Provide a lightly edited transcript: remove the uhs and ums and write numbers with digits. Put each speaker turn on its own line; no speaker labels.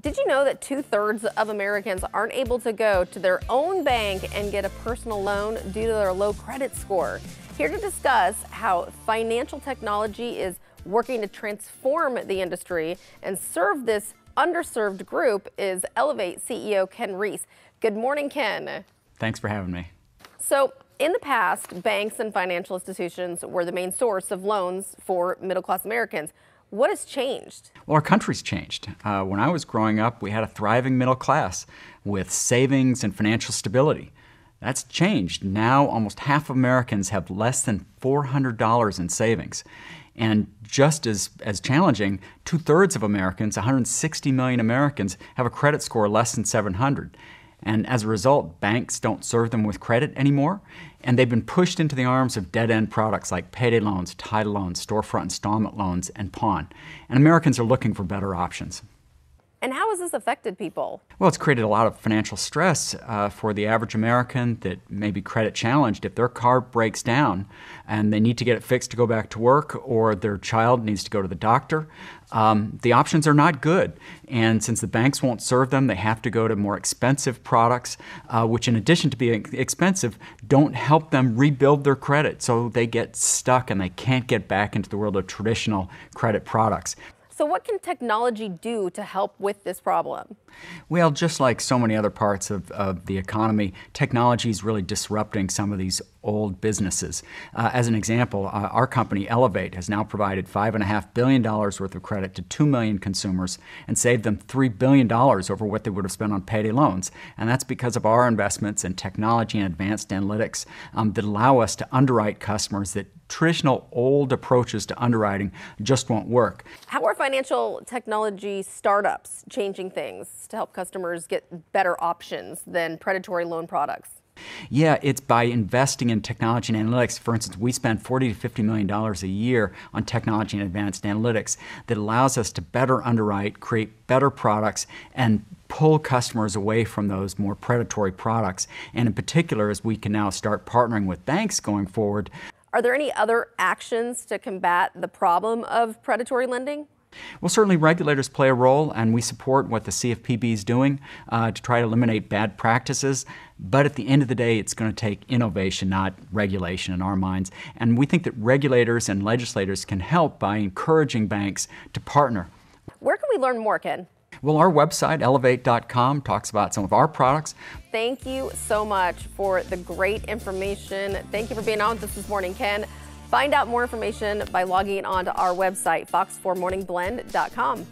Did you know that 2/3 of Americans aren't able to go to their own bank and get a personal loan due to their low credit score? Here to discuss how financial technology is working to transform the industry and serve this underserved group is Elevate CEO Ken Reese. Good morning, Ken.
Thanks for having me.
So, in the past, banks and financial institutions were the main source of loans for middle-class Americans. What has changed?
Well, our country's changed. When I was growing up, we had a thriving middle class with savings and financial stability. That's changed. Now, almost half of Americans have less than $400 in savings. And just as challenging, 2/3 of Americans, 160 million Americans, have a credit score less than 700. And as a result, banks don't serve them with credit anymore, and they've been pushed into the arms of dead-end products like payday loans, title loans, storefront installment loans, and pawn. And Americans are looking for better options.
And how has this affected people?
Well, it's created a lot of financial stress for the average American that may be credit challenged. If their car breaks down and they need to get it fixed to go back to work, or their child needs to go to the doctor, the options are not good. And since the banks won't serve them, they have to go to more expensive products, which in addition to being expensive, don't help them rebuild their credit. So they get stuck and they can't get back into the world of traditional credit products.
So what can technology do to help with this problem?
Well, just like so many other parts of the economy, technology is really disrupting some of these old businesses. As an example, our company, Elevate, has now provided $5.5 billion worth of credit to 2 million consumers and saved them $3 billion over what they would have spent on payday loans. And that's because of our investments in technology and advanced analytics that allow us to underwrite customers that traditional old approaches to underwriting just won't work.
How are financial technology startups changing things to help customers get better options than predatory loan products?
Yeah, it's by investing in technology and analytics. For instance, we spend $40 to $50 million a year on technology and advanced analytics that allows us to better underwrite, create better products, and pull customers away from those more predatory products. And in particular, as we can now start partnering with banks going forward.
Are there any other actions to combat the problem of predatory lending?
Well, certainly regulators play a role, and we support what the CFPB is doing to try to eliminate bad practices. But at the end of the day, it's going to take innovation, not regulation in our minds. And we think that regulators and legislators can help by encouraging banks to partner.
Where can we learn more, Ken?
Well, our website, elevate.com, talks about some of our products.
Thank you so much for the great information. Thank you for being on with us this morning, Ken. Find out more information by logging on to our website, fox4morningblend.com.